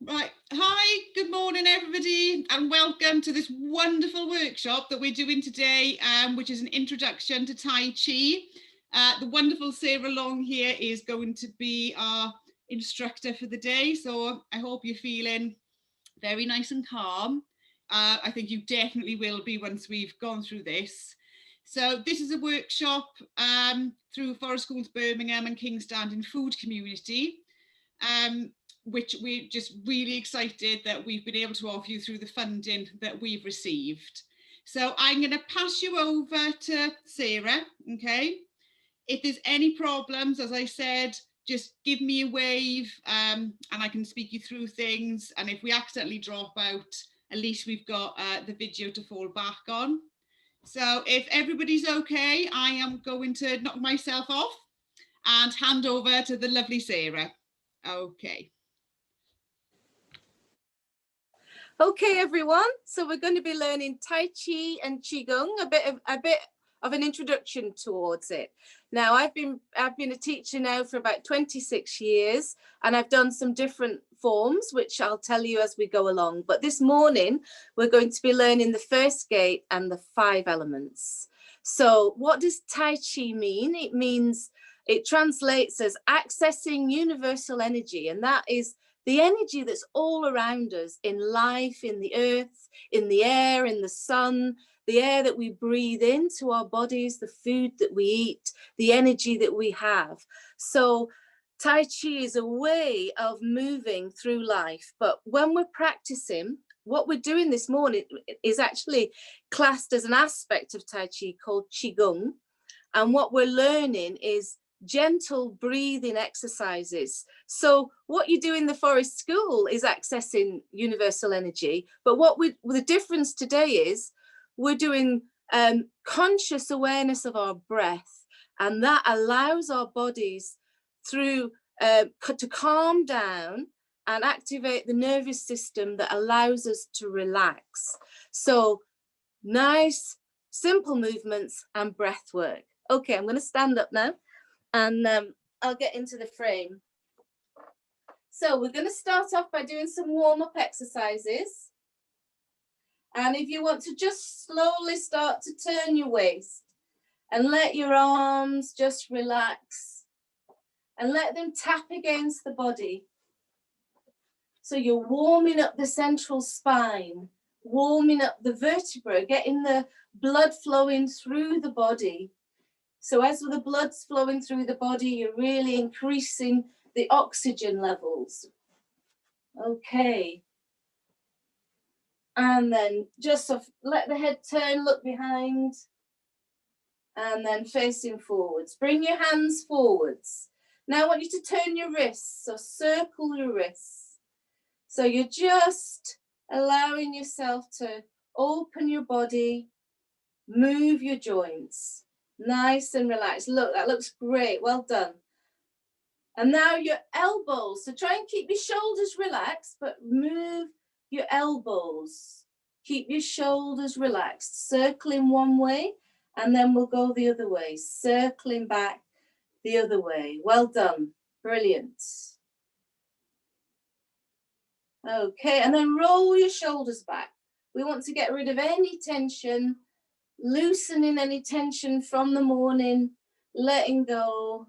Right. Hi, good morning, everybody, and welcome to this wonderful workshop that we're doing today, which is an introduction to Tai Chi. The wonderful Sarah Long here is going to be our instructor for the day, so I hope you're feeling very nice and calm. I think you definitely will be once we've gone through this. So this is a workshop through Forest Schools Birmingham and King's Standing Food Community. Which we're just really excited that we've been able to offer you through the funding that we've received. So I'm going to pass you over to Sarah, okay? If there's any problems, as I said, just give me a wave and I can speak you through things. And if we accidentally drop out, at least we've got the video to fall back on. So if everybody's okay, I am going to knock myself off and hand over to the lovely Sarah. Okay. Okay, everyone. So we're going to be learning Tai Chi and Qigong, a bit of an introduction towards it. Now, I've been a teacher now for about 26 years, and I've done some different forms, which I'll tell you as we go along. But this morning, we're going to be learning the first gate and the 5 elements. So what does Tai Chi mean? It translates as accessing universal energy, and that is the energy that's all around us in life, in the earth, in the air, in the sun, the air that we breathe into our bodies, the food that we eat, the energy that we have. So Tai Chi is a way of moving through life. But when we're practicing, what we're doing this morning is actually classed as an aspect of Tai Chi called Qigong. And what we're learning is gentle breathing exercises. So what you do in the forest school is accessing universal energy, but the difference today is we're doing conscious awareness of our breath, and that allows our bodies through to calm down and activate the nervous system that allows us to relax. So nice simple movements and breath work. Okay, I'm going to stand up now and I'll get into the frame. So we're going to start off by doing some warm-up exercises. And if you want to just slowly start to turn your waist and let your arms just relax and let them tap against the body. So you're warming up the central spine, warming up the vertebra, getting the blood flowing through the body. So as the blood's flowing through the body, you're really increasing the oxygen levels. Okay. And then just let the head turn, look behind, and then facing forwards. Bring your hands forwards. Now I want you to turn your wrists, so circle your wrists. So you're just allowing yourself to open your body, move your joints. Nice and relaxed. Look, that looks great. Well done. And now your elbows. So try and keep your shoulders relaxed, but move your elbows. Keep your shoulders relaxed. Circling one way, and then we'll go the other way. Circling back the other way. Well done. Brilliant. Okay, and then roll your shoulders back. We want to get rid of any tension, loosening any tension from the morning, letting go,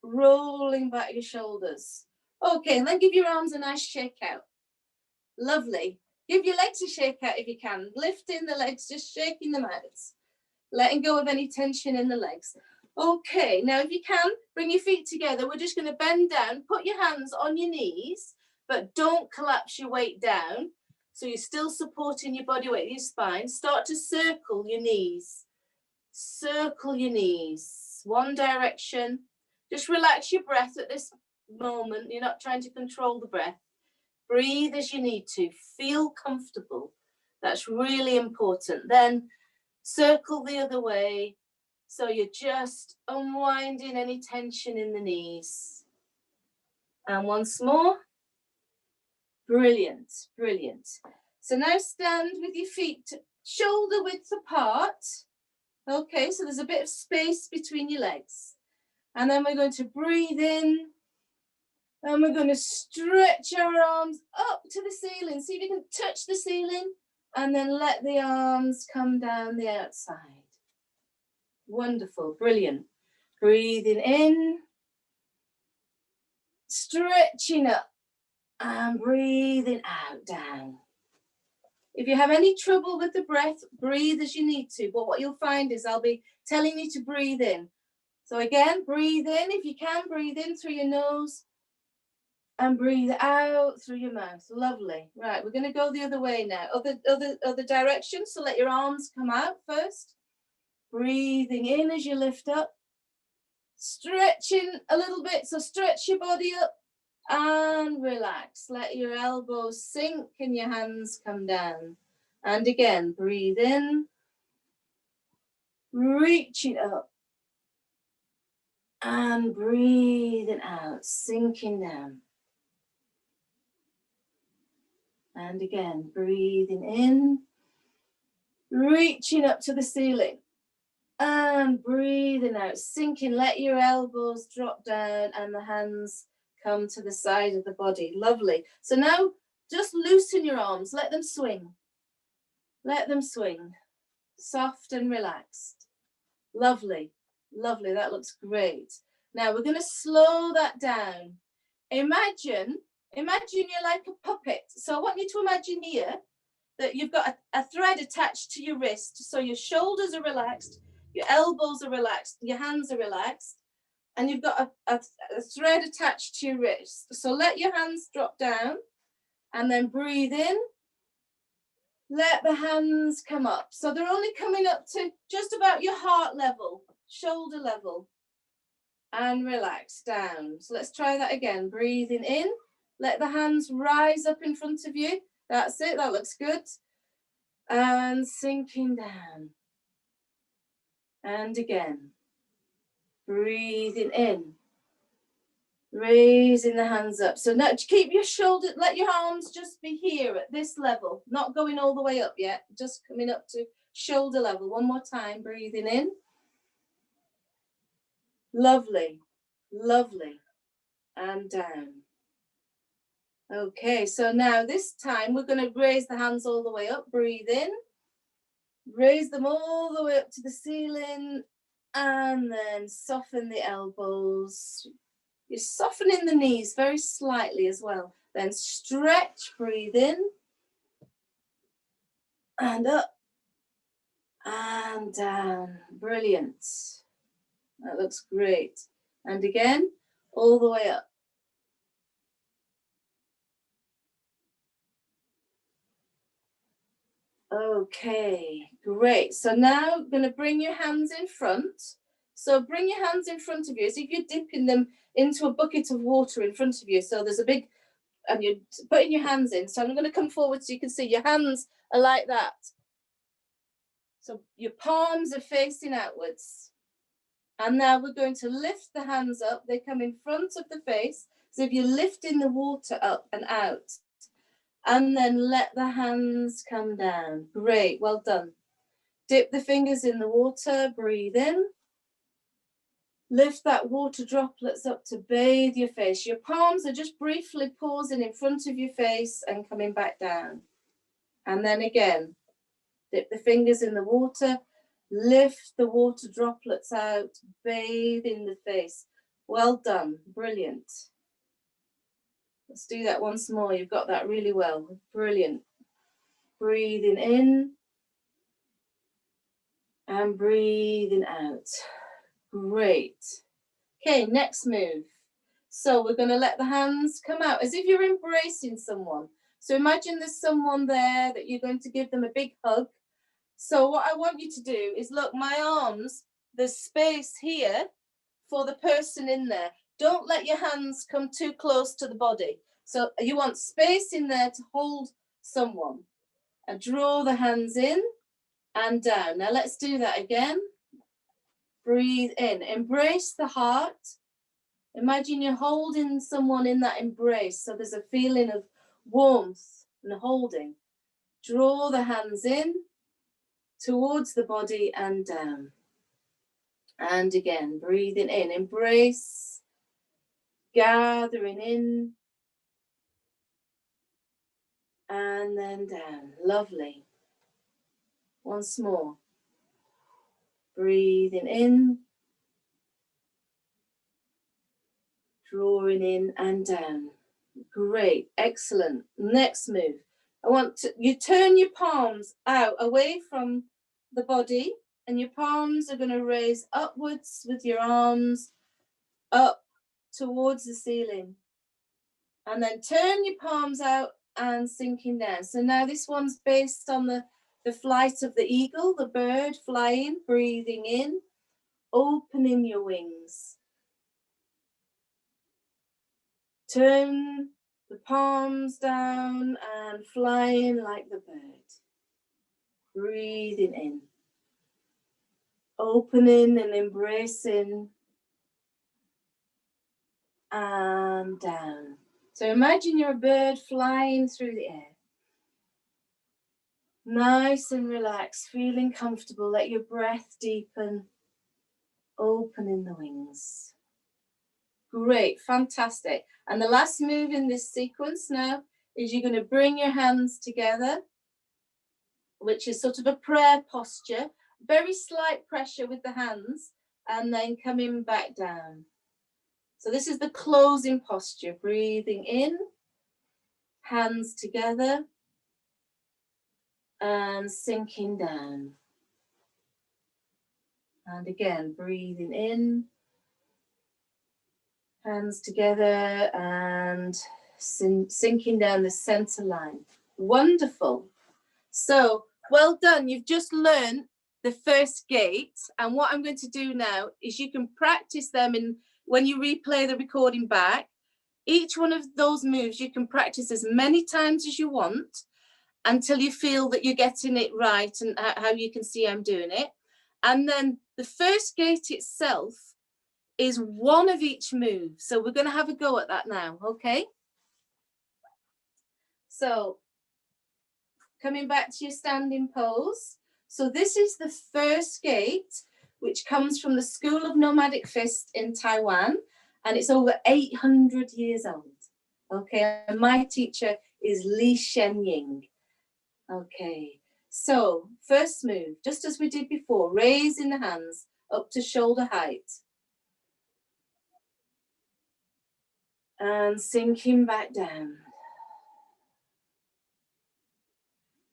rolling back your shoulders. Okay, and then give your arms a nice shake out. Lovely. Give your legs a shake out if you can. Lifting the legs, just shaking them out. Letting go of any tension in the legs. Okay, now if you can, bring your feet together. We're just going to bend down, put your hands on your knees, but don't collapse your weight down. So you're still supporting your body weight, your spine. Start to circle your knees. Circle your knees. One direction. Just relax your breath at this moment. You're not trying to control the breath. Breathe as you need to. Feel comfortable. That's really important. Then circle the other way. So you're just unwinding any tension in the knees. And once more. Brilliant, brilliant. So now stand with your feet shoulder width apart. Okay, so there's a bit of space between your legs. And then we're going to breathe in And we're going to stretch our arms up to the ceiling. See if you can touch the ceiling and then let the arms come down the outside. Wonderful, brilliant. Breathing in, stretching up and breathing out, down. If you have any trouble with the breath, breathe as you need to. But what you'll find is I'll be telling you to breathe in. So again, breathe in. If you can, breathe in through your nose and breathe out through your mouth. Lovely. Right, we're going to go the other way now. Other direction. So let your arms come out first. Breathing in as you lift up. Stretching a little bit. So stretch your body up and relax. Let your elbows sink and your hands come down. And again, breathe in. Reaching up. And breathing out, sinking down. And again, breathing in, reaching up to the ceiling. And breathing out, sinking. Let your elbows drop down and the hands come to the side of the body. Lovely. So now just loosen your arms. Let them swing. Let them swing. Soft and relaxed. Lovely. Lovely. That looks great. Now we're going to slow that down. Imagine you're like a puppet. So I want you to imagine here that you've got a thread attached to your wrist. So your shoulders are relaxed, your elbows are relaxed, your hands are relaxed, and you've got a thread attached to your wrist. So let your hands drop down and then breathe in. Let the hands come up. So they're only coming up to just about your heart level, shoulder level. And relax down. So let's try that again. Breathing in. Let the hands rise up in front of you. That's it. That looks good. And sinking down. And again. Breathing in. Raising the hands up. So now keep your shoulder, let your arms just be here at this level. Not going all the way up yet. Just coming up to shoulder level. One more time. Breathing in. Lovely. Lovely. And down. Okay, so now this time we're going to raise the hands all the way up. Breathe in. Raise them all the way up to the ceiling. And then soften the elbows. You're softening the knees very slightly as well. Then stretch, breathe in. And up. And down. Brilliant. That looks great. And again, all the way up. Okay, great. So now I'm going to bring your hands in front. So bring your hands in front of you as if you're dipping them into a bucket of water in front of you. So there's a big, and you're putting your hands in. So I'm going to come forward so you can see your hands are like that. So your palms are facing outwards. And now we're going to lift the hands up. They come in front of the face. So if you're lifting the water up and out. And then let the hands come down. Great, well done. Dip the fingers in the water, breathe in. Lift that water droplets up to bathe your face. Your palms are just briefly pausing in front of your face and coming back down. And then again, dip the fingers in the water, lift the water droplets out, bathe in the face. Well done, brilliant. Let's do that once more. You've got that really well. Brilliant. Breathing in and breathing out. Great. Okay, next move. So we're going to let the hands come out as if you're embracing someone. So imagine there's someone there that you're going to give them a big hug. So what I want you to do is look, my arms, there's space here for the person in there. Don't let your hands come too close to the body. So you want space in there to hold someone. And draw the hands in and down. Now let's do that again. Breathe in. Embrace the heart. Imagine you're holding someone in that embrace. So there's a feeling of warmth and holding. Draw the hands in towards the body and down. And again, breathing in. Embrace. gathering in and then down. Lovely. Once more. Breathing in, drawing in and down. Great, excellent. Next move. I want you turn your palms out away from the body, and your palms are going to raise upwards with your arms up towards the ceiling. And then turn your palms out and sinking down. So now this one's based on the flight of the eagle, the bird flying, breathing in, opening your wings. Turn the palms down and flying like the bird. Breathing in. Opening and embracing. And down. So imagine you're a bird flying through the air. Nice and relaxed, feeling comfortable. Let your breath deepen. Opening the wings. Great, fantastic. And the last move in this sequence now is you're going to bring your hands together, which is sort of a prayer posture. Very slight pressure with the hands and then coming back down. So this is the closing posture. Breathing in, hands together, and sinking down. And again, breathing in, hands together, and sinking down the center line. Wonderful. So, well done. You've just learned the first gate. And what I'm going to do now is you can practice them in when you replay the recording back. Each one of those moves you can practice as many times as you want until you feel that you're getting it right and how you can see I'm doing it. And then the first gate itself is one of each move. So we're going to have a go at that now, okay? So coming back to your standing pose. So this is the first gate, which comes from the School of Nomadic Fist in Taiwan, and it's over 800 years old. Okay, and my teacher is Li Shenying. Okay, so first move, just as we did before, raising the hands up to shoulder height. And sinking back down.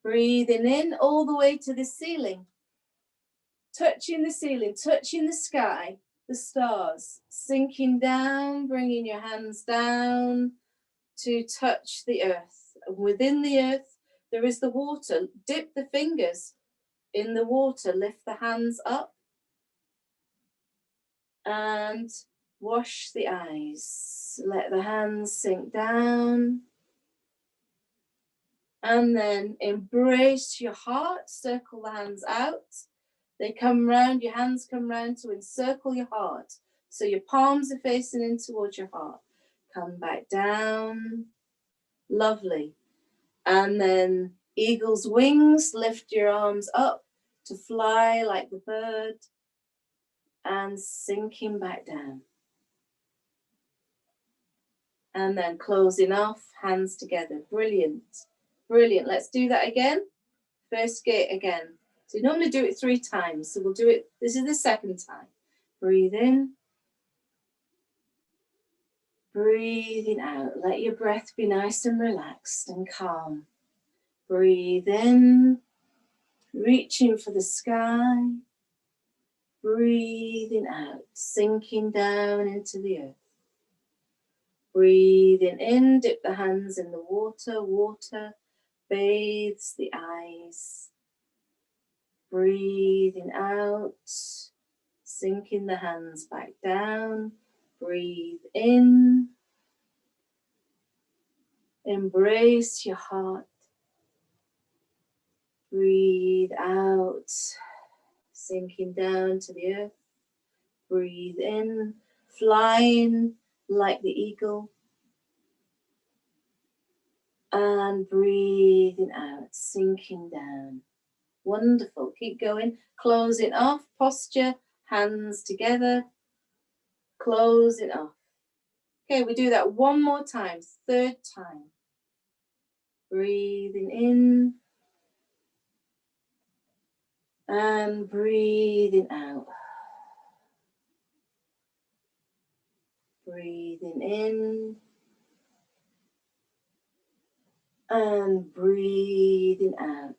Breathing in all the way to the ceiling. Touching the ceiling, touching the sky, the stars. Sinking down, bringing your hands down to touch the earth. Within the earth, there is the water. Dip the fingers in the water, lift the hands up and wash the eyes. Let the hands sink down. And then embrace your heart, circle the hands out. They come round, your hands come round to encircle your heart. So your palms are facing in towards your heart. Come back down. Lovely. And then eagle's wings, lift your arms up to fly like the bird and sinking back down. And then closing off, hands together. Brilliant. Brilliant. Let's do that again. First gate again. So you normally do it 3 times. So we'll do it. This is the second time. Breathe in. Breathing out. Let your breath be nice and relaxed and calm. Breathe in. Reaching for the sky. Breathing out. Sinking down into the earth. Breathing in. Dip the hands in the water. Water bathes the eyes. Breathing out, sinking the hands back down. Breathe in. Embrace your heart. Breathe out, sinking down to the earth. Breathe in, flying like the eagle. And breathing out, sinking down. Wonderful. Keep going. Close it off. Posture. Hands together. Close it off. Okay, we do that one more time, third time. Breathing in and breathing out. Breathing in and breathing out.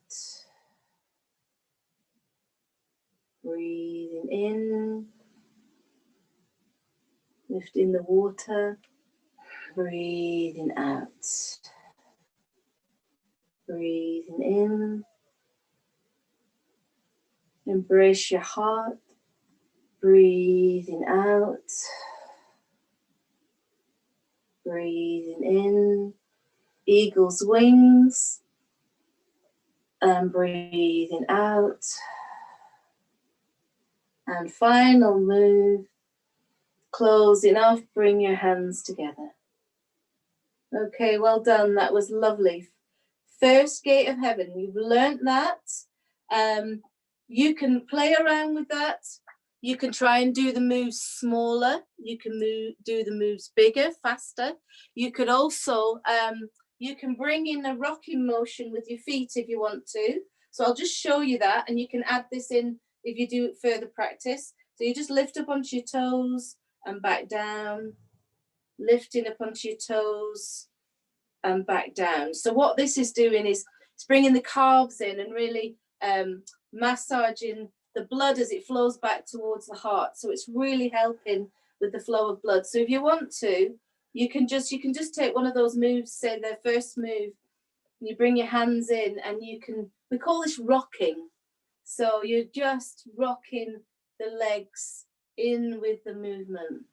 Breathing in, lifting the water. Breathing out. Breathing in. Embrace your heart. Breathing out. Breathing in. Eagle's wings. And breathing out. And final move. Closing off, bring your hands together. Okay, well done. That was lovely. First gate of heaven. You've learnt that. You can play around with that. You can try and do the moves smaller. You can do the moves bigger, faster. You could also, you can bring in a rocking motion with your feet if you want to. So I'll just show you that, and you can add this in if you do further practice. So you just lift up onto your toes and back down, lifting up onto your toes and back down. So what this is doing is it's bringing the calves in and really massaging the blood as it flows back towards the heart. So it's really helping with the flow of blood. So if you want to, you can just take one of those moves, say the first move, and you bring your hands in, and we call this rocking. So you're just rocking the legs in with the movement.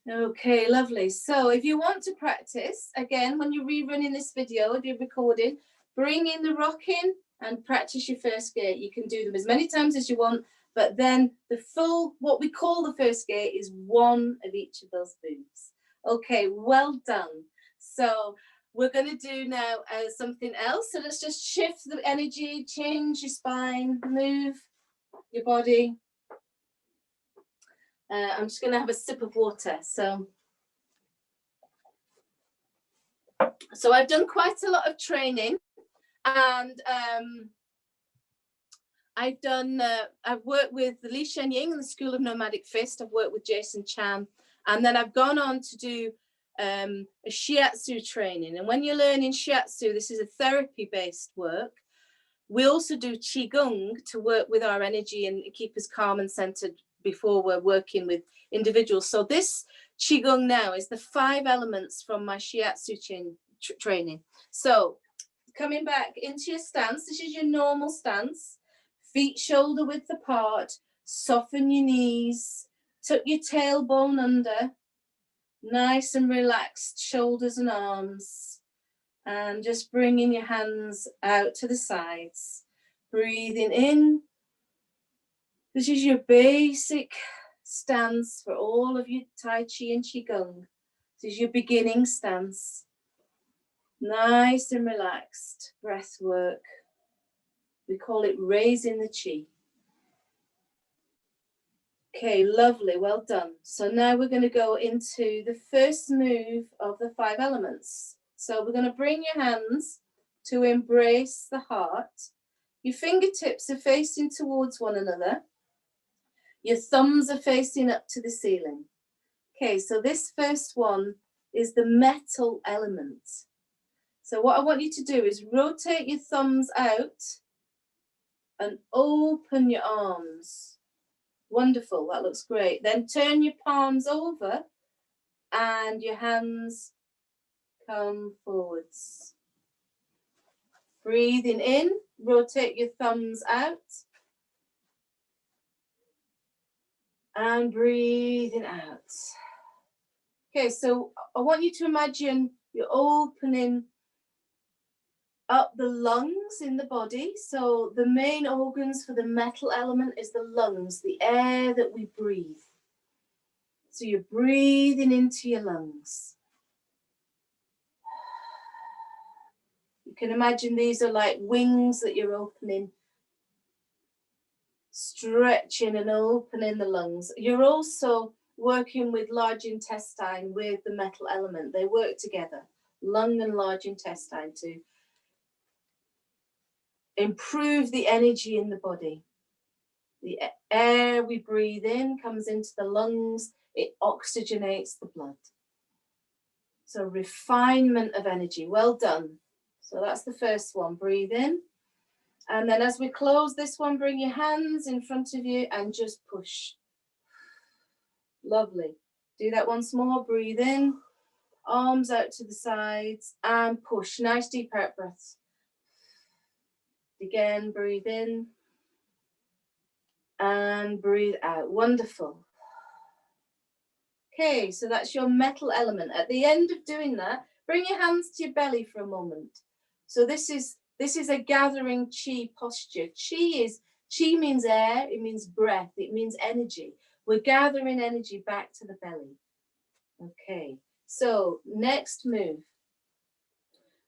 Okay, lovely. So if you want to practice, again, when you're rerunning this video, if you're recording, bring in the rocking and practice your first gate. You can do them as many times as you want, but then the full, what we call the first gate, is one of each of those moves. Okay, well done. So we're going to do now something else. So let's just shift the energy, change your spine, move your body. I'm just going to have a sip of water. So I've done quite a lot of training, and I've worked with Li Shenying in the School of Nomadic Fist. I've worked with Jason Chan, and then I've gone on to do a shiatsu training. And when you're learning shiatsu, this is a therapy-based work. We also do qigong to work with our energy and keep us calm and centered before we're working with individuals. So this qigong now is the 5 elements from my shiatsu training. So coming back into your stance, this is your normal stance. Feet shoulder width apart, soften your knees, tuck your tailbone under, nice and relaxed shoulders and arms, and just bringing your hands out to the sides. Breathing in. This is your basic stance for all of your Tai Chi and Qigong. This is your beginning stance. Nice and relaxed breath work. We call it raising the Qi. Okay, lovely, well done. So now we're going to go into the first move of the 5 elements. So we're going to bring your hands to embrace the heart. Your fingertips are facing towards one another. Your thumbs are facing up to the ceiling. Okay, so this first one is the metal element. So what I want you to do is rotate your thumbs out and open your arms. Wonderful, that looks great. Then turn your palms over and your hands come forwards. Breathing in, rotate your thumbs out. And breathing out. Okay, so I want you to imagine you're opening up the lungs in the body. So the main organs for the metal element is the lungs, the air that we breathe. So you're breathing into your lungs. You can imagine these are like wings that you're opening, stretching and opening the lungs. You're also working with large intestine with the metal element. They work together, lung and large intestine, to improve the energy in the body. The air we breathe in comes into the lungs, it oxygenates the blood. So refinement of energy, well done. So that's the first one, breathe in. And then as we close this one, bring your hands in front of you and just push. Lovely. Do that once more, breathe in, arms out to the sides and push. Nice deep out breaths. Again, breathe in and breathe out. Wonderful. Okay, so that's your metal element. At the end of doing that, bring your hands to your belly for a moment. So this is a gathering chi posture. Chi means air, it means breath, it means energy. We're gathering energy back to the belly. Okay, so next move.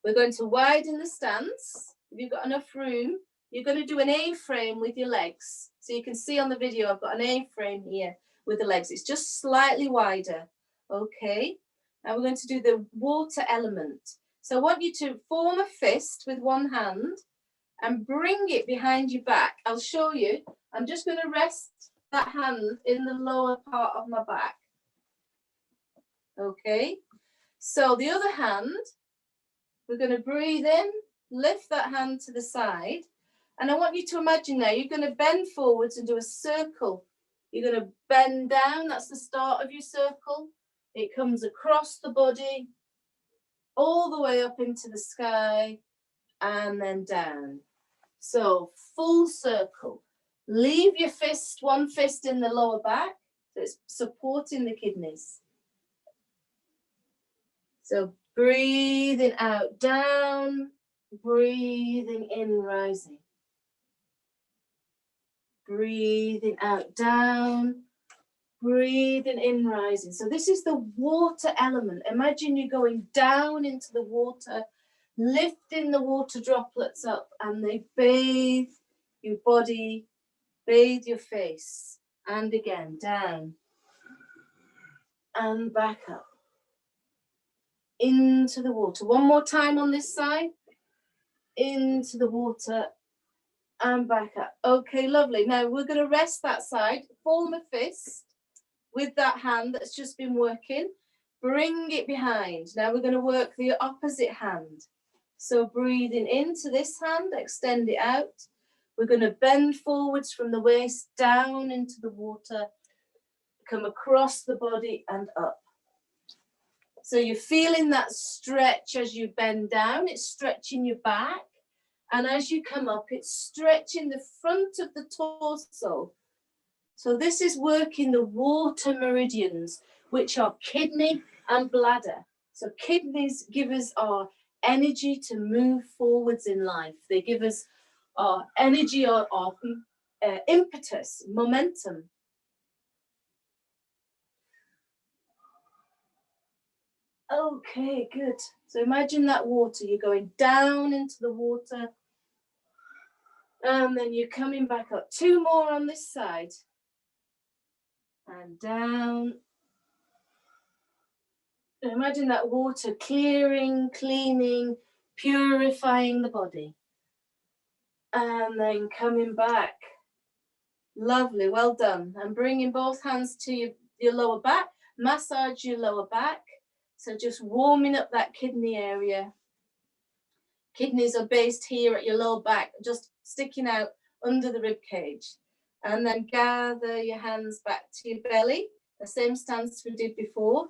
We're going to widen the stance. If you've got enough room, you're going to do an A-frame with your legs. So you can see on the video, I've got an A-frame here with the legs. It's just slightly wider. Okay, now we're going to do the water element. So I want you to form a fist with one hand and bring it behind your back. I'll show you. I'm just going to rest that hand in the lower part of my back. Okay, so the other hand, we're going to breathe in, lift that hand to the side. And I want you to imagine now, you're going to bend forwards and do a circle. You're going to bend down, that's the start of your circle. It comes across the body, all the way up into the sky, and then down. So full circle. Leave your fist, one fist in the lower back, so it's supporting the kidneys. So breathing out, down, breathing in, rising. Breathing out, down, breathing in, rising. So this is the water element. Imagine you're going down into the water, lifting the water droplets up, and they bathe your body, bathe your face, and again, down, and back up, into the water. One more time on this side, into the water, and back up. Okay, lovely. Now we're going to rest that side, form a fist with that hand that's just been working. Bring it behind. Now we're going to work the opposite hand. So breathing into this hand, extend it out. We're going to bend forwards from the waist down into the water, come across the body and up. So you're feeling that stretch as you bend down. It's stretching your back. And as you come up, it's stretching the front of the torso. So this is working the water meridians, which are kidney and bladder. So kidneys give us our energy to move forwards in life. They give us our energy, our impetus, momentum. Okay, good. So imagine that water. You're going down into the water. And then you're coming back up. Two more on this side. And down. Imagine that water clearing, cleaning, purifying the body. And then coming back. Lovely, well done. And bringing both hands to your lower back. Massage your lower back. So just warming up that kidney area. Kidneys are based here at your lower back, just sticking out under the rib cage. And then gather your hands back to your belly, the same stance we did before.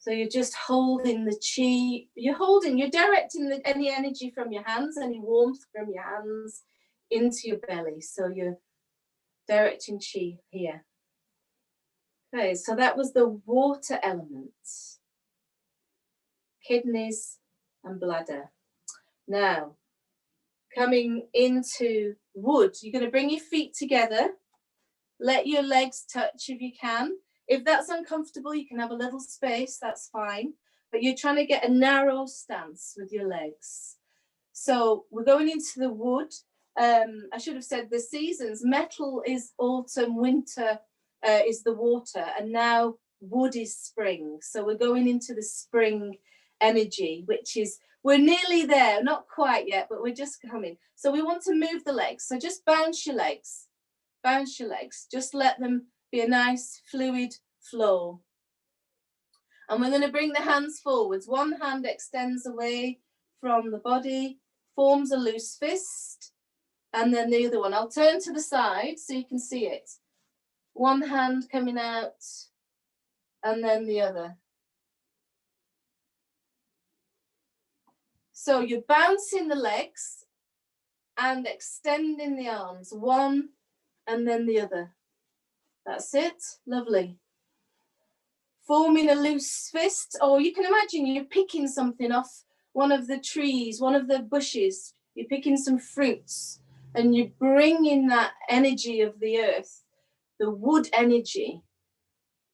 So you're just holding the chi, you're directing any energy from your hands, any warmth from your hands into your belly. So you're directing chi here. Okay, so that was the water element. Kidneys and bladder. Now, coming into wood, you're going to bring your feet together. Let your legs touch if you can. If that's uncomfortable, you can have a little space, that's fine. But you're trying to get a narrow stance with your legs. So we're going into the wood. I should have said the seasons. Metal is autumn, winter, is the water, and now wood is spring. So we're going into the spring energy, which is, we're nearly there, not quite yet, but we're just coming. So we want to move the legs. So just bounce your legs, just let them be a nice fluid flow. And we're going to bring the hands forwards. One hand extends away from the body, forms a loose fist, and then the other one. I'll turn to the side so you can see it. One hand coming out, and then the other. So you're bouncing the legs and extending the arms, one and then the other. That's it, lovely. Forming a loose fist, or you can imagine you're picking something off one of the trees, one of the bushes. You're picking some fruits and you're bringing that energy of the earth, the wood energy.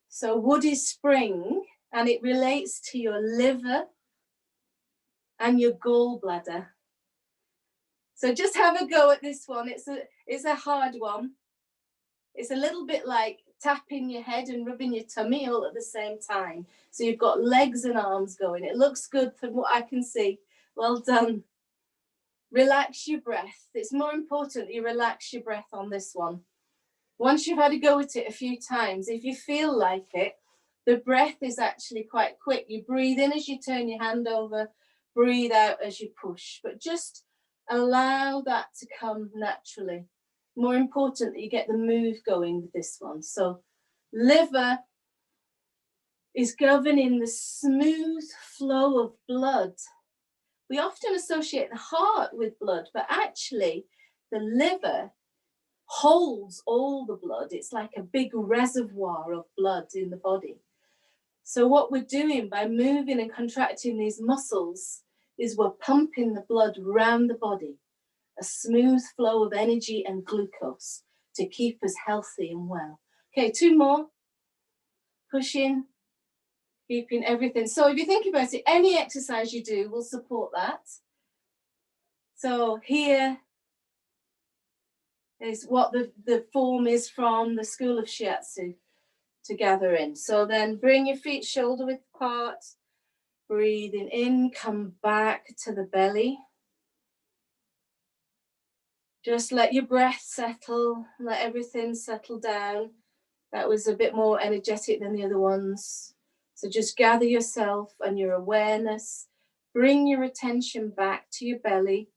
So wood is spring, and it relates to your liver and your gallbladder. So just have a go at this one. It's a hard one. It's a little bit like tapping your head and rubbing your tummy all at the same time. So you've got legs and arms going. It looks good from what I can see. Well done. Relax your breath. It's more important you relax your breath on this one. Once you've had a go at it a few times, if you feel like it, the breath is actually quite quick. You breathe in as you turn your hand over, breathe out as you push, but just allow that to come naturally. More important that you get the move going with this one. So liver is governing the smooth flow of blood. We often associate the heart with blood, but actually the liver holds all the blood. It's like a big reservoir of blood in the body. So what we're doing by moving and contracting these muscles is we're pumping the blood around the body, a smooth flow of energy and glucose to keep us healthy and well. Okay, two more. Pushing, keeping everything. So if you think about it, any exercise you do will support that. So here is what the form is from the School of Shiatsu to gather in. So then bring your feet shoulder width apart, breathing in, come back to the belly. Just let your breath settle, let everything settle down. That was a bit more energetic than the other ones. So just gather yourself and your awareness, bring your attention back to your belly,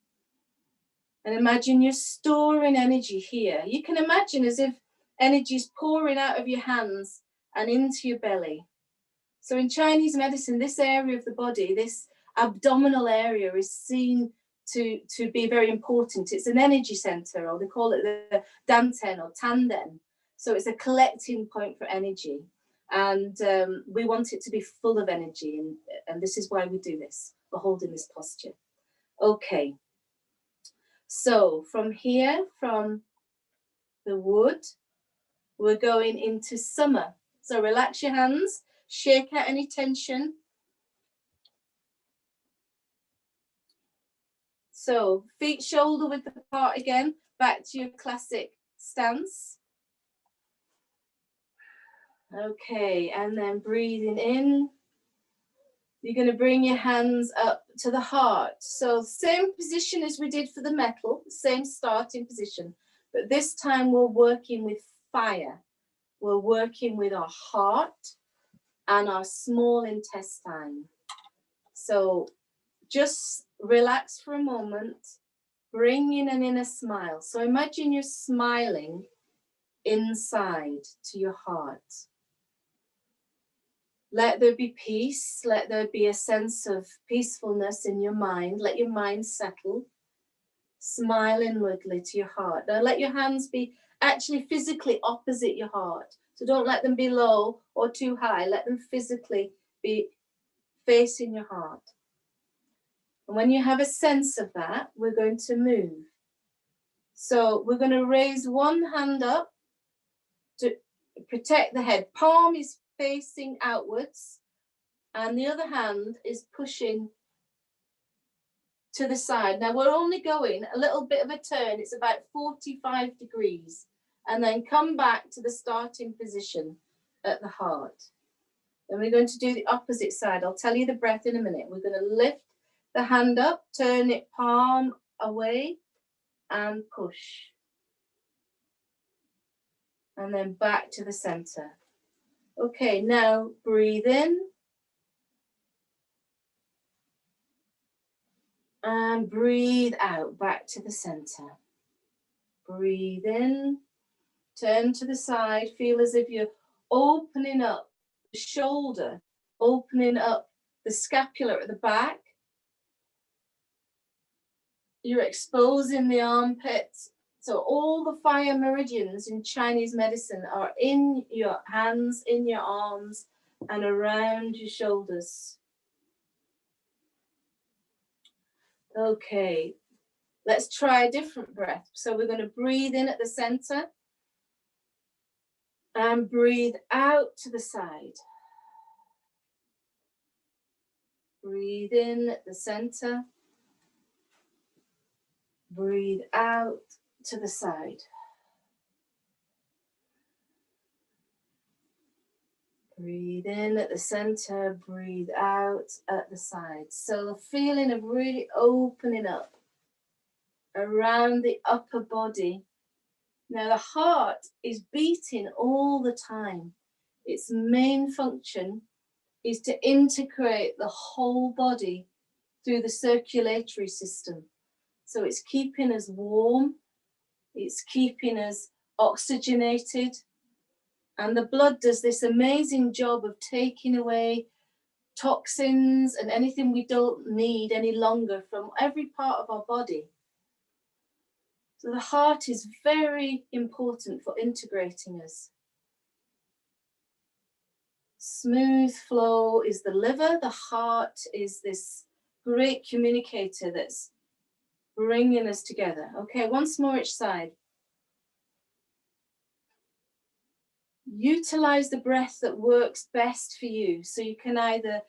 and imagine you're storing energy here. You can imagine as if energy is pouring out of your hands and into your belly. So in Chinese medicine, this area of the body, this abdominal area, is seen to be very important. It's an energy center, or they call it the danten or tanden. So it's a collecting point for energy. And we want it to be full of energy. And this is why we do this. We're holding this posture. Okay. So from here, from the wood, we're going into summer. So relax your hands, shake out any tension. So feet shoulder width apart again, back to your classic stance. Okay, and then breathing in. You're going to bring your hands up to the heart. So same position as we did for the metal, same starting position. But this time we're working with fire. We're working with our heart and our small intestine. So just relax for a moment. Bring in an inner smile. So imagine you're smiling inside to your heart. Let there be peace. Let there be a sense of peacefulness in your mind. Let your mind settle. Smile inwardly to your heart. Now let your hands be actually physically opposite your heart. So don't let them be low or too high. Let them physically be facing your heart. And when you have a sense of that, we're going to move. So we're going to raise one hand up to protect the head. Palm is facing outwards, and the other hand is pushing to the side. Now we're only going a little bit of a turn. It's about 45 degrees and then come back to the starting position at the heart. Then we're going to do the opposite side. I'll tell you the breath in a minute. We're going to lift the hand up, turn it palm away, and push. And then back to the center. Okay, now breathe in. And breathe out, back to the center. Breathe in, turn to the side, feel as if you're opening up the shoulder, opening up the scapula at the back. You're exposing the armpits. So all the fire meridians in Chinese medicine are in your hands, in your arms, and around your shoulders. Okay, let's try a different breath. So we're going to breathe in at the center and breathe out to the side. Breathe in at the center. Breathe out to the side. Breathe in at the center, breathe out at the side. So the feeling of really opening up around the upper body. Now the heart is beating all the time. Its main function is to integrate the whole body through the circulatory system. So it's keeping us warm, it's keeping us oxygenated, and the blood does this amazing job of taking away toxins and anything we don't need any longer from every part of our body. So the heart is very important for integrating us. Smooth flow is the liver. The heart is this great communicator that's bringing us together. Okay, once more each side. Utilize the breath that works best for you. So you can either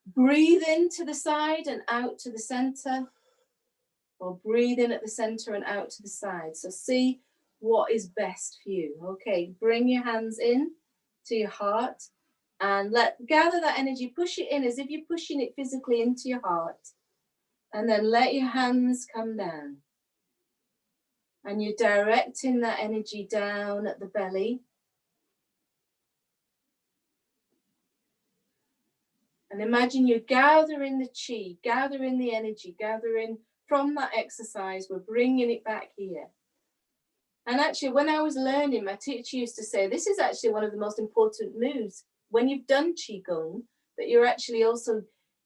breathe into the side and out to the center, or breathe in at the center and out to the side. So see what is best for you. Okay, bring your hands in to your heart and gather that energy, push it in as if you're pushing it physically into your heart. And then let your hands come down. And you're directing that energy down at the belly. And imagine you're gathering the chi, gathering the energy, gathering from that exercise, we're bringing it back here. And actually, when I was learning, my teacher used to say, this is actually one of the most important moves. When you've done Qigong, that you're actually also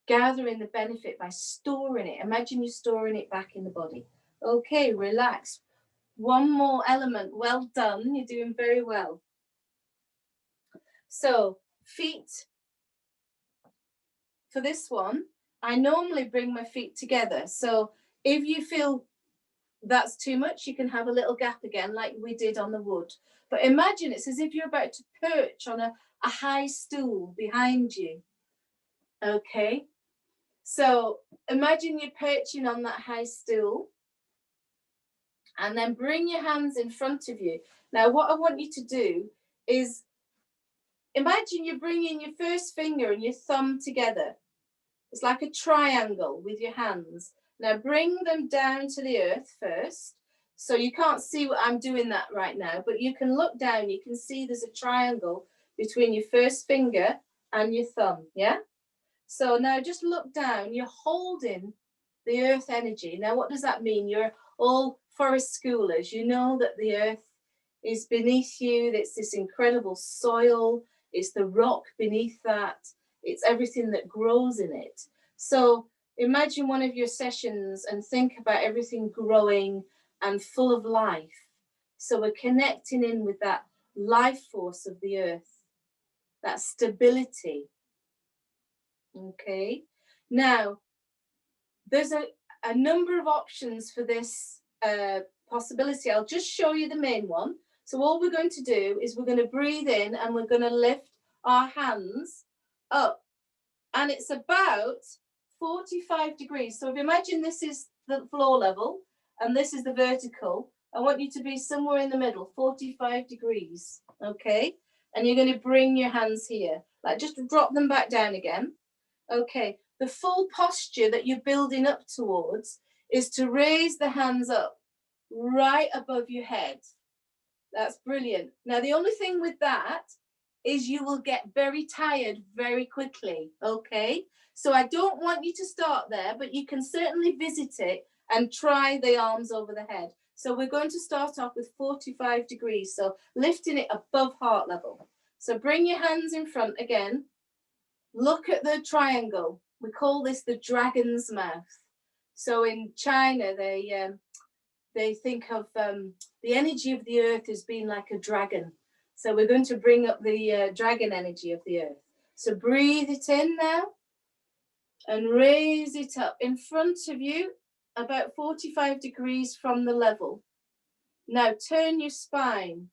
gathering the benefit by storing it. Imagine you're storing it back in the body. Okay, relax. One more element. Well done. You're doing very well. So, feet. For this one, I normally bring my feet together. So if you feel that's too much, you can have a little gap again like we did on the wood. But imagine it's as if you're about to perch on a high stool behind you. Okay, so imagine you're perching on that high stool and then bring your hands in front of you. Now what I want you to do is imagine you're bringing your first finger and your thumb together. It's like a triangle with your hands. Now bring them down to the earth first. So you can't see what I'm doing that right now, but you can look down. You can see there's a triangle between your first finger and your thumb, yeah? So now just look down. You're holding the earth energy. Now what does that mean? You're all forest schoolers. You know that the earth is beneath you. It's this incredible soil. It's the rock beneath that. It's everything that grows in it. So imagine one of your sessions and think about everything growing and full of life. So we're connecting in with that life force of the earth, that stability. Okay. Now, there's a number of options for this possibility. I'll just show you the main one. So all we're going to do is we're going to breathe in and we're going to lift our hands up. And it's about 45 degrees. So if you imagine this is the floor level and this is the vertical, I want you to be somewhere in the middle, 45 degrees, okay? And you're going to bring your hands here, like just drop them back down again. Okay, the full posture that you're building up towards is to raise the hands up right above your head. That's brilliant. Now, the only thing with that is you will get very tired very quickly, okay? So I don't want you to start there, but you can certainly visit it and try the arms over the head. So we're going to start off with 45 degrees, so lifting it above heart level. So bring your hands in front again. Look at the triangle. We call this the dragon's mouth. So in China, they think of the energy of the earth as being like a dragon. So we're going to bring up the dragon energy of the earth. So breathe it in now and raise it up in front of you, about 45 degrees from the level. Now turn your spine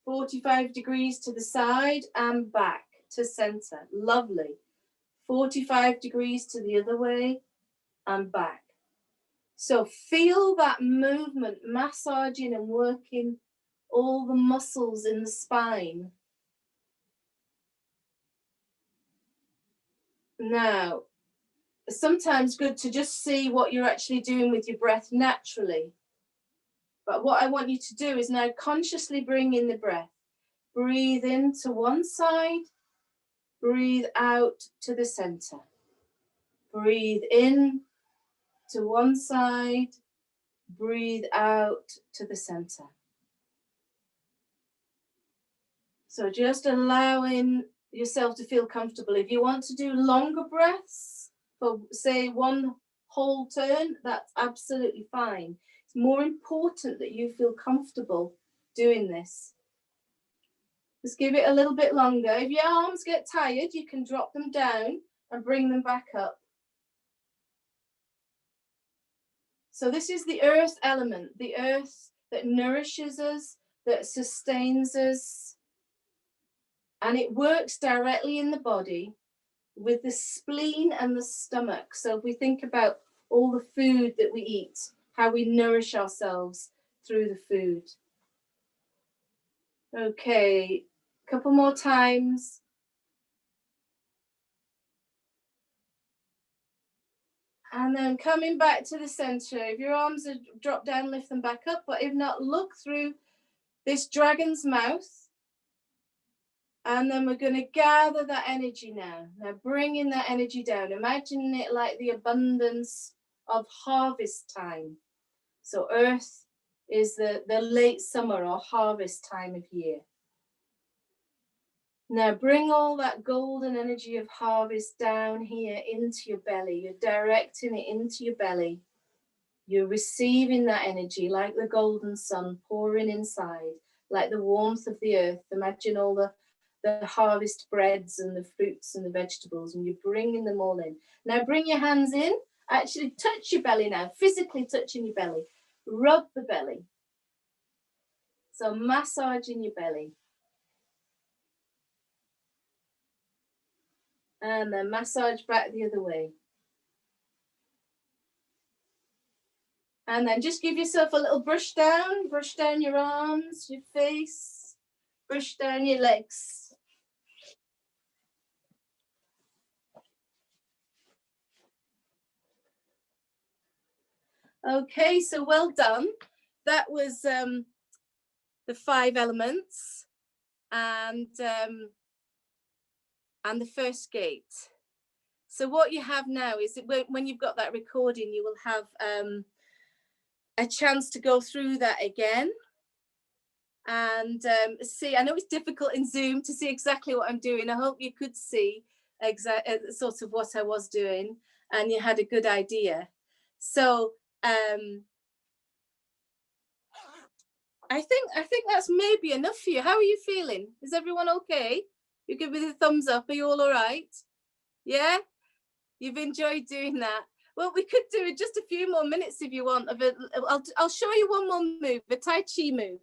45 degrees to the side and back to center. Lovely. 45 degrees to the other way and back. So feel that movement massaging and working all the muscles in the spine. Now, sometimes good to just see what you're actually doing with your breath naturally. But what I want you to do is now consciously bring in the breath. Breathe in to one side, breathe out to the center. Breathe in to one side, breathe out to the center. So just allowing yourself to feel comfortable. If you want to do longer breaths for, say, one whole turn, that's absolutely fine. It's more important that you feel comfortable doing this. Just give it a little bit longer. If your arms get tired, you can drop them down and bring them back up. So this is the earth element, the earth that nourishes us, that sustains us. And it works directly in the body with the spleen and the stomach. So if we think about all the food that we eat, how we nourish ourselves through the food. Okay, a couple more times. And then coming back to the center. If your arms are dropped down, lift them back up. But if not, look through this dragon's mouth. And then we're going to gather that energy now. Now bringing that energy down. Imagine it like the abundance of harvest time. So earth is the late summer or harvest time of year. Now bring all that golden energy of harvest down here into your belly. You're directing it into your belly. You're receiving that energy like the golden sun pouring inside, like the warmth of the earth. Imagine all the harvest breads and the fruits and the vegetables, and you're bringing them all in. Now bring your hands in. Actually touch your belly now, physically touching your belly. Rub the belly. So massaging your belly. And then massage back the other way. And then just give yourself a little brush down your arms, your face, brush down your legs. Okay, so well done. That was the 5 elements and the first gate. So what you have now is that when you've got that recording, you will have a chance to go through that again and see. I know it's difficult in Zoom to see exactly what I'm doing. I hope you could see sort of what I was doing and you had a good idea. So I think that's maybe enough for you. How are you feeling? Is everyone okay? You give me the thumbs up. Are you all right? Yeah? You've enjoyed doing that. Well, we could do it just a few more minutes if you want. I'll show you one more move, a Tai Chi move,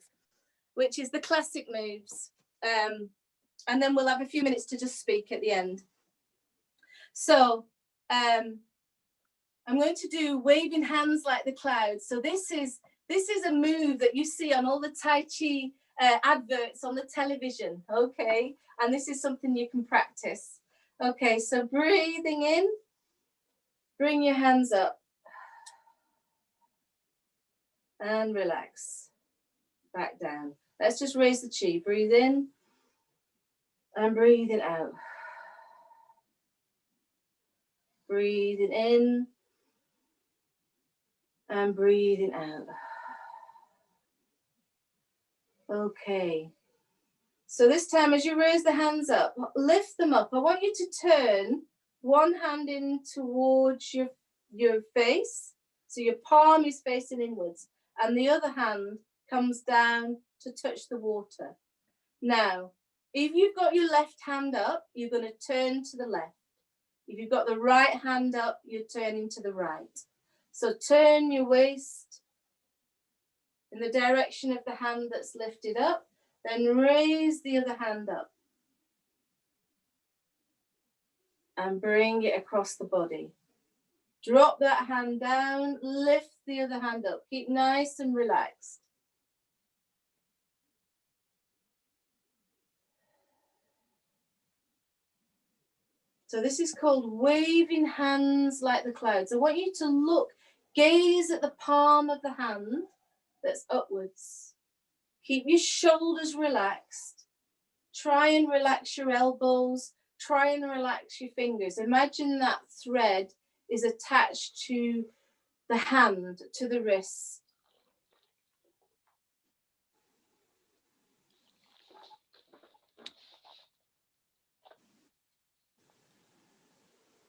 which is the classic moves. And then we'll have a few minutes to just speak at the end. So I'm going to do waving hands like the clouds. So this is This is a move that you see on all the Tai Chi adverts on the television, okay? And this is something you can practice. Okay, so breathing in, bring your hands up and relax, back down. Let's just raise the chi. Breathe in and breathing out. Breathing in and breathing out. Okay. So this time, as you raise the hands up, lift them up. I want you to turn one hand in towards your face. So your palm is facing inwards, and the other hand comes down to touch the water. Now, if you've got your left hand up, you're going to turn to the left. If you've got the right hand up, you're turning to the right. So turn your waist in the direction of the hand that's lifted up, then raise the other hand up and bring it across the body. Drop that hand down, lift the other hand up. Keep nice and relaxed. So this is called waving hands like the clouds. I want you to look, gaze at the palm of the hand that's upwards. Keep your shoulders relaxed. Try and relax your elbows. Try and relax your fingers. Imagine that thread is attached to the hand, to the wrist.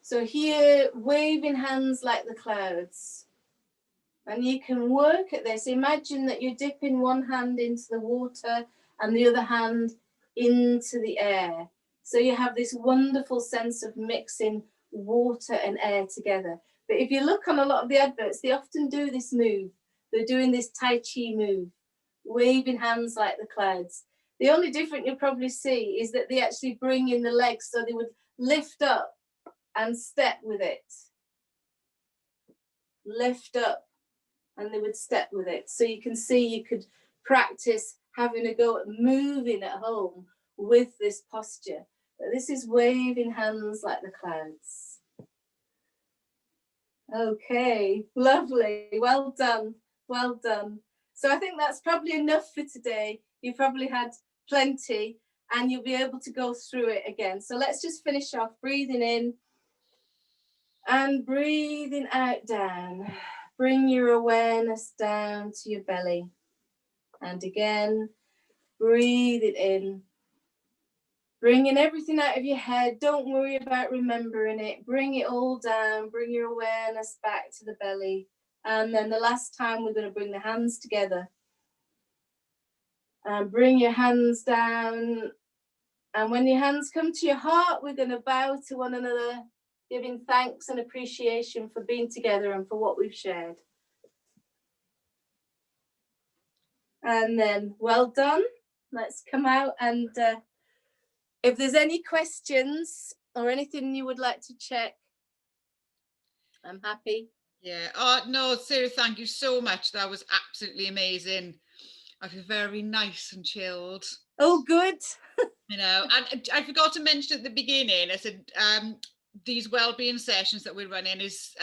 So here, waving hands like the clouds. And you can work at this. Imagine that you're dipping one hand into the water and the other hand into the air. So you have this wonderful sense of mixing water and air together. But if you look on a lot of the adverts, they often do this move. They're doing this Tai Chi move, waving hands like the clouds. The only difference you'll probably see is that they actually bring in the legs, so they would lift up and step with it. Lift up and they would step with it. So you can see you could practice having a go at moving at home with this posture. But this is waving hands like the clouds. Okay, lovely. Well done. Well done. So I think that's probably enough for today. You probably had plenty and you'll be able to go through it again. So let's just finish off breathing in and breathing out down. Bring your awareness down to your belly. And again, breathe it in. Bringing everything out of your head. Don't worry about remembering it. Bring it all down. Bring your awareness back to the belly. And then the last time, we're going to bring the hands together. And bring your hands down. And when your hands come to your heart, we're going to bow to one another, giving thanks and appreciation for being together and for what we've shared. And then, well done. Let's come out, and if there's any questions or anything you would like to check, I'm happy. Yeah. Oh, no, Sarah, thank you so much. That was absolutely amazing. I feel very nice and chilled. Oh, good. You know, and I forgot to mention at the beginning, I said, these wellbeing sessions that we're running is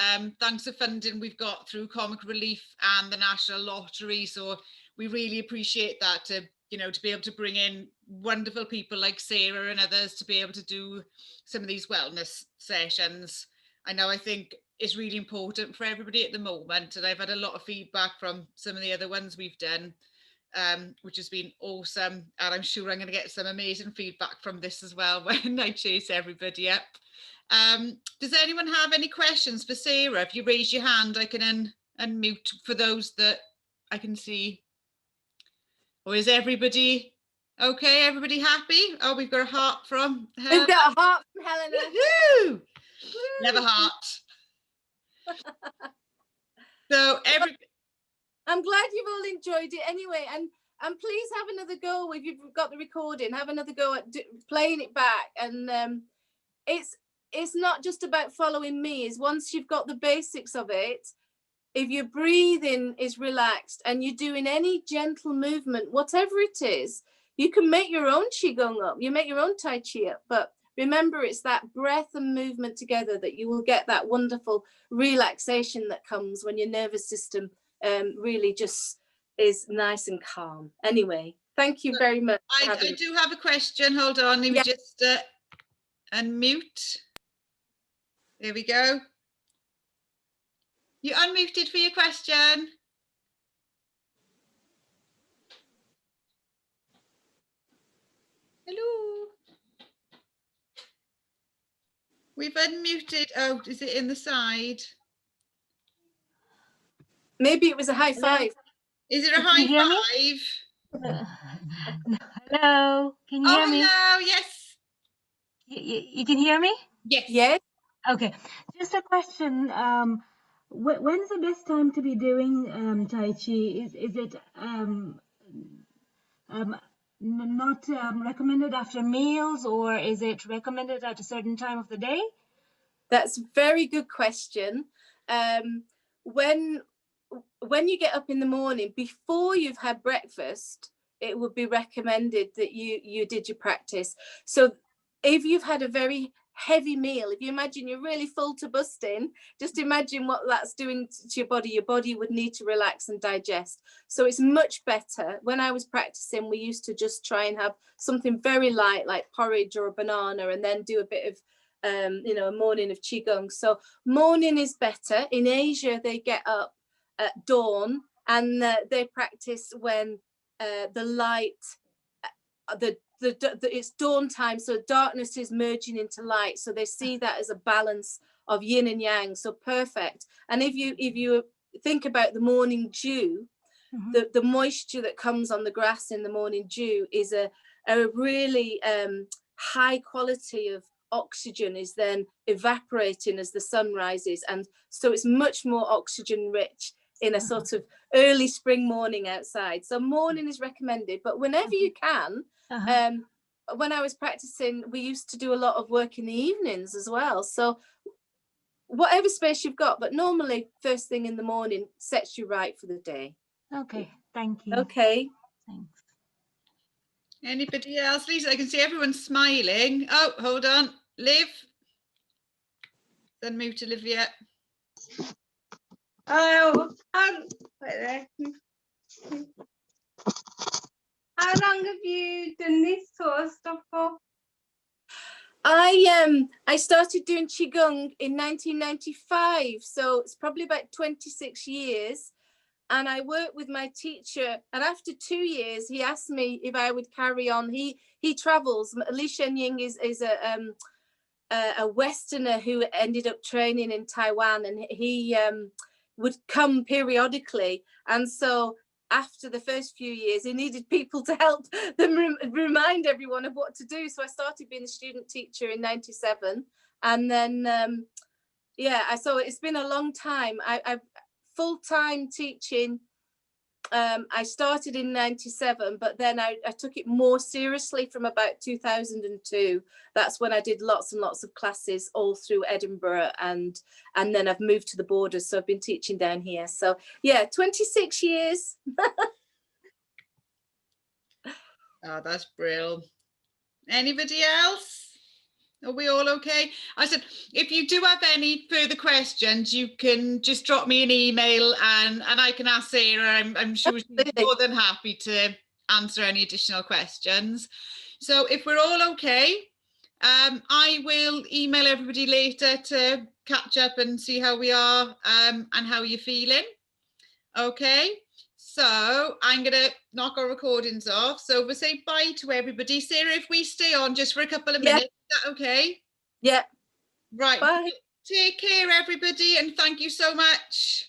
thanks to funding we've got through Comic Relief and the National Lottery. So we really appreciate that, to be able to bring in wonderful people like Sarah and others to be able to do some of these wellness sessions. I think it's really important for everybody at the moment, and I've had a lot of feedback from some of the other ones we've done, which has been awesome. And I'm sure I'm going to get some amazing feedback from this as well when I chase everybody up. Does anyone have any questions for Sarah? If you raise your hand, I can unmute for those that I can see. Or is everybody okay? Everybody happy? Oh, we've got a heart from her. We've got a heart from Helena. Woo-hoo! Love a heart. So I'm glad you've all enjoyed it anyway, and please have another go. If you've got the recording, have another go at playing it back. And it's not just about following me. Is once you've got the basics of it, if your breathing is relaxed and you're doing any gentle movement, whatever it is, you can make your own Qigong up, you make your own Tai Chi up, but remember, it's that breath and movement together that you will get that wonderful relaxation that comes when your nervous system really just is nice and calm. Anyway, thank you very much. I do have a question. Hold on. Let me just unmute. There we go. You're unmuted for your question. Hello. We've unmuted. Oh, is it in the side? Maybe it was a high five. Is it a high five? Hello, can you hear me? Hello, yes. You can hear me? Yes. Yes. Okay, just a question. When's the best time to be doing Tai Chi? Is it not recommended after meals, or is it recommended at a certain time of the day? That's a very good question. When you get up in the morning, before you've had breakfast, it would be recommended that you did your practice. So if you've had a very heavy meal, if you imagine you're really full to busting, just imagine what that's doing to your body would need to relax and digest. So it's much better. When I was practicing, we used to just try and have something very light like porridge or a banana, and then do a bit of a morning of Qigong. So morning is better. In Asia, they get up at dawn, and they practice when the light, it's dawn time, so darkness is merging into light. So they see that as a balance of yin and yang. So perfect. And if you think about the morning dew, the moisture that comes on the grass in the morning dew is a really high quality of oxygen is then evaporating as the sun rises, and so it's much more oxygen rich in a sort of early spring morning outside. So morning is recommended, but whenever you can. When I was practicing, we used to do a lot of work in the evenings as well, so whatever space you've got, but normally first thing in the morning sets you right for the day. Okay, thank you. Okay, thanks. Anybody else? Lisa, I can see everyone smiling. Oh, hold on. Liv. Unmute Olivia. Oh, how long have you done this sort of stuff for? I started doing Qigong in 1995, so it's probably about 26 years. And I worked with my teacher, and after 2 years, he asked me if I would carry on. He travels. Li Shenying is a Westerner who ended up training in Taiwan, and he would come periodically. And so after the first few years, he needed people to help them remind everyone of what to do. So I started being a student teacher in 97. And then, so it's been a long time. I've full-time teaching. I started in 97, but then I took it more seriously from about 2002. That's when I did lots and lots of classes all through Edinburgh, and then I've moved to the borders, so I've been teaching down here. So yeah, 26 years. Oh, that's brilliant. Anybody else? Are we all okay? I said, if you do have any further questions, you can just drop me an email and I can ask Sarah. I'm sure she's more than happy to answer any additional questions. So if we're all okay, I will email everybody later to catch up and see how we are and how you're feeling. Okay. So I'm going to knock our recordings off. So we'll say bye to everybody. Sarah, if we stay on just for a couple of minutes, is that okay? Yeah. Right. Bye. Take care, everybody, and thank you so much.